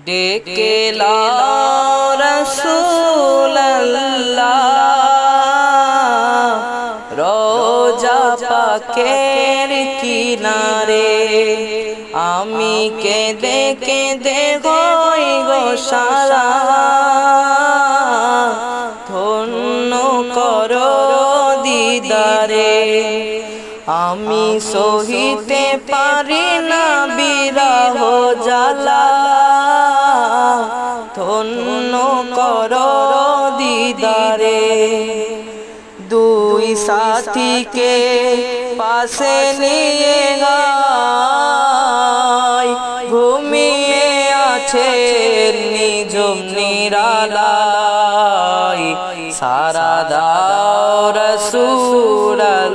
ডেকে লাও রাসূলুল্লাহ রোজা পাকের কিনারে। আমি কেঁদে কেঁদে হই গো সারা, ধন্য করো দিদারে। আমি সহিতে পারি না বিরহ জ্বালা, ধন্য করো দিদারে। দুই সাথীকে পাশে নিয়ে গায়, ঘুমিয়ে আছে নিঝুম নিরালায়। সারা দাও রাসূলুল্লাহ